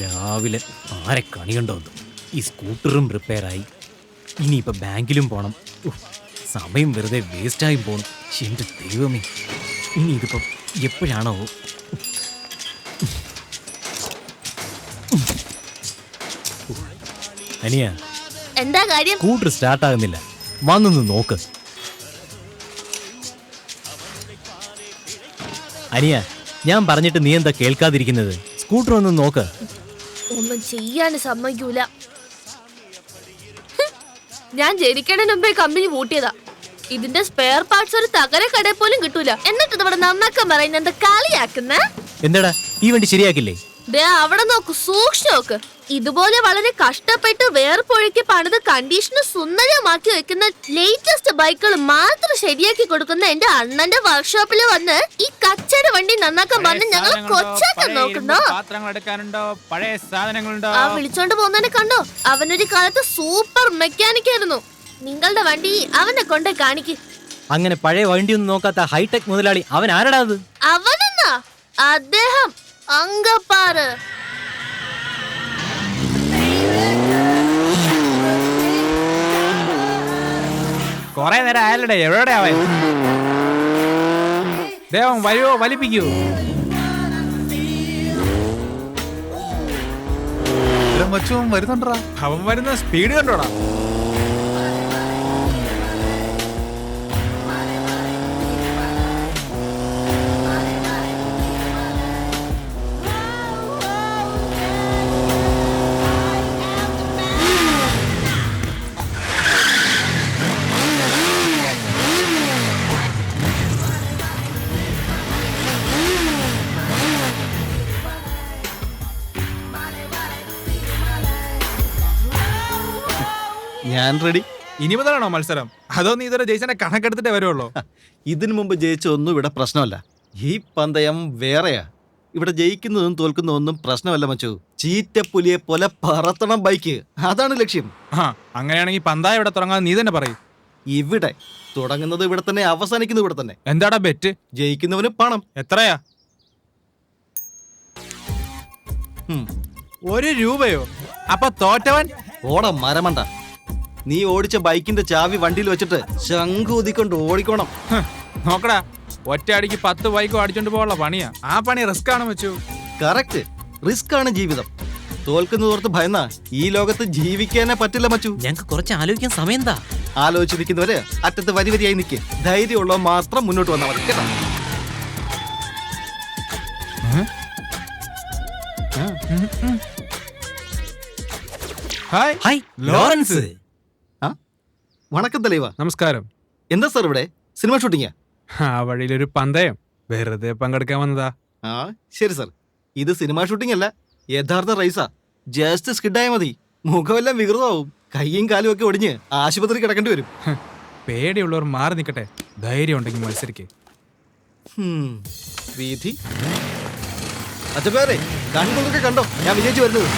രാവിലെ ആരെ കണി കണ്ടോന്നു. ഈ സ്കൂട്ടറും റിപ്പയറായി, ഇനിയിപ്പോൾ ബാങ്കിലും പോണം. സമയം വെറുതെ വേസ്റ്റായി പോകണം. എൻ്റെ ദൈവമേ, ഇനി ഇതിപ്പം എപ്പോഴാണോ? അനിയ, എന്താ കാര്യം? സ്കൂട്ടർ സ്റ്റാർട്ട് ആകുന്നില്ല, വന്നൊന്ന് നോക്ക്. അനിയ, ഞാൻ പറഞ്ഞിട്ട് നീ എന്താ കേൾക്കാതിരിക്കുന്നത്? സ്കൂട്ടർ ഒന്ന് നോക്ക്. ഒന്നും ചെയ്യാൻ സമ്മതിക്കൂല. ഞാൻ ജനിക്കണതിന് മുമ്പേ കമ്പനി പൂട്ടിയതാ. ഇതിന്റെ സ്പെയർ പാർട്സ് ഒരു തകര കടയിൽ പോലും കിട്ടൂല. എന്നിട്ട് ഇവിടെ നന്നാക്കാൻ പറയുന്ന എന്താ കളിയാക്കുന്ന? എന്താടാ, ഈ വണ്ടി ശരിയാക്കില്ലേ? അവിടെ നോക്ക്, സൂക്ഷിച്ചു നോക്ക്. ഇതുപോലെ വളരെ കഷ്ടപ്പെട്ട് വേർപ്പൊഴുക്കി പണിത് കണ്ടീഷന് സുന്ദരമാക്കി വെക്കുന്ന ലേറ്റസ്റ്റ് ബൈക്കുകൾ മാത്രം ശരിയാക്കി കൊടുക്കുന്ന എന്റെ അണ്ണന്റെ വർക്ക്ഷോപ്പിൽ വന്ന് ഈ കച്ചട വണ്ടി നന്നാക്കാൻ പറഞ്ഞ് ഞങ്ങൾ കൊച്ചാക്കാൻ നോക്കുന്നോ? ആ വിളിച്ചോണ്ട് പോകുന്നതിനെ കണ്ടോ? അവനൊരു കാലത്ത് സൂപ്പർ മെക്കാനിക് ആയിരുന്നു. നിങ്ങളുടെ വണ്ടി അവനെ കൊണ്ട് കാണിക്ക്. അങ്ങനെ പഴയ വണ്ടി ഒന്നും നോക്കാത്ത ഹൈടെക് മുതലാളി അവൻ ആരടാ? അത് അവനെന്നാ? അദ്ദേഹം അങ്കപ്പാറ്. കൊറേ നേരം ആയാലേ, എവിടെ അവൻ? ദേവം വരുവോ, വലിപ്പിക്കൂ. വരുന്നുണ്ടാ? അവൻ വരുന്ന സ്പീഡ് കണ്ടോടാ. ഞാൻ റെഡി. ഇനി മുതലാണോ മത്സരം? അതോ നീ ഇതുവരെ ജയിച്ചതിന്റെ കണക്കെടുത്തിട്ടേ വരുള്ളൂ? ഇതിനു മുമ്പ് ജയിച്ച ഒന്നും ഇവിടെ പ്രശ്നമല്ല. ഈ പന്തയം വേറെയാ. ഇവിടെ ജയിക്കുന്നതും തോൽക്കുന്നതൊന്നും പ്രശ്നമല്ല മച്ചു. ചീറ്റപ്പുലിയെ പോലെ പറത്തണം ബൈക്ക്, അതാണ് ലക്ഷ്യം. അങ്ങനെയാണെങ്കിൽ പന്തായ ഇവിടെ തുടങ്ങാൻ നീ തന്നെ പറയും. ഇവിടെ തുടങ്ങുന്നത് ഇവിടെ തന്നെ, അവസാനിക്കുന്നത് ഇവിടെ തന്നെ. എന്താടാ ബെറ്റ്? ജയിക്കുന്നവന് പണം. എത്രയാ? 1 രൂപയോ? അപ്പൊ തോറ്റവൻ? ഓടാ മരമണ്ട. നീ ഓടിച്ച ബൈക്കിന്റെ ചാവി വണ്ടിയിൽ വെച്ചിട്ട് ശംഖൂതിക്കൊണ്ട് ഓടിക്കോണം. നോക്കടാ, ഒറ്റ അടിക്ക് 10 ബൈക്കും അടിച്ചോണ്ട് പോകാനുള്ള പണിയാ. ആ പണി റിസ്ക് ആണ് വെച്ചു. കറക്റ്റ്, റിസ്ക് ആണ് ജീവിതം. തോൽക്കുന്നതോർത്ത് ഭയന്ന ഈ ലോകത്ത് ജീവിക്കാനേ പറ്റില്ല മച്ചു. ഞങ്ങൾക്ക് കുറച്ച് ആലോചിക്കാൻ സമയം എന്താ? ആലോചിച്ചിരിക്കുന്നവര് അറ്റത്ത് വരി വരിയായി നിൽക്കുക. ധൈര്യമുള്ള മാത്രം മുന്നോട്ട് വന്നാൽ മതി കേട്ടോ. Hi Lawrence. വണക്കം തലൈവ. നമസ്കാരം. എന്താ സാർ ഇവിടെ സിനിമ ഷൂട്ടിങ്ങാ? ആ വഴിയിലൊരു പന്തയം, വെറുതെ പങ്കെടുക്കാൻ വന്നതാ. ആ ശരി സാർ, ഇത് സിനിമ ഷൂട്ടിംഗ് അല്ല, യഥാർത്ഥ റൈസാ. ജസ്റ്റ് സ്കിഡായ മതി, മുഖമെല്ലാം വികൃതമാവും, കയ്യും കാലും ഒക്കെ ഒടിഞ്ഞ് ആശുപത്രി കിടക്കേണ്ടി വരും. പേടിയുള്ളവർ മാറി നിൽക്കട്ടെ, ധൈര്യം ഉണ്ടെങ്കിൽ മത്സരിക്കേ. വീഥി അച്ഛപ്പേരെ കണ്ണൊക്കെ കണ്ടോ, ഞാൻ വിജയിച്ചു വരുന്നത്.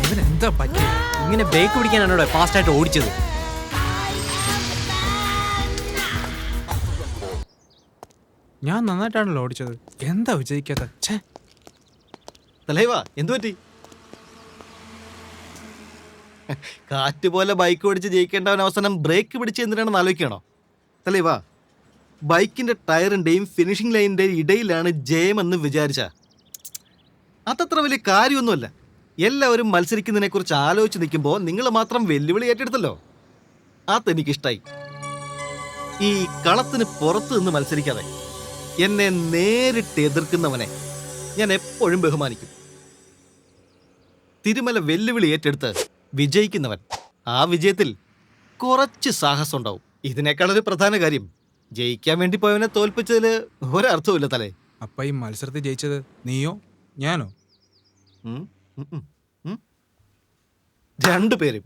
ഇവനെന്താ പറ്റി? ഇങ്ങനെ ബ്രേക്ക് പിടിക്കാനാണോ ഫാസ്റ്റ് ആയിട്ട് ഓടിച്ചത്? ഞാൻ നന്നായിട്ടാണല്ലോ ഓടിച്ചത്. എന്താ വിജയിക്കാത്ത? ഛേ, തലൈവ എന്തു പറ്റി? കാറ്റ് പോലെ ബൈക്ക് ഓടിച്ച് ജയിക്കേണ്ടവൻ അവസാനം ബ്രേക്ക് പിടിച്ച് എന്തിനാണെന്ന് ആലോചിക്കണോ? തലൈവ, ബൈക്കിന്റെ ടയറിന്റെയും ഫിനിഷിംഗ് ലൈനിന്റെയും ഇടയിലാണ് ജയമെന്ന് വിചാരിച്ച അതത്ര വലിയ കാര്യമൊന്നുമല്ല. എല്ലാവരും മത്സരിക്കുന്നതിനെ കുറിച്ച് ആലോചിച്ച് നിൽക്കുമ്പോൾ നിങ്ങൾ മാത്രം വെല്ലുവിളി ഏറ്റെടുത്തല്ലോ. അതെനിക്കിഷ്ടായി. ഈ കളത്തിന് പുറത്ത് നിന്ന് മത്സരിക്കാതെ എന്നെ നേരിട്ട് എതിർക്കുന്നവനെ ഞാൻ എപ്പോഴും ബഹുമാനിക്കും. തിരുമല വെല്ലുവിളി ഏറ്റെടുത്ത് വിജയിക്കുന്നവൻ, ആ വിജയത്തിൽ കുറച്ച് സാഹസം ഉണ്ടാവും. ഇതിനേക്കാളൊരു പ്രധാന കാര്യം, ജയിക്കാൻ വേണ്ടി പോയവനെ തോൽപ്പിച്ചതിൽ ഒരർത്ഥവുമില്ല തലേ. അപ്പൊ ഈ മത്സരത്തിൽ ജയിച്ചത് നീയോ ഞാനോ? രണ്ടുപേരും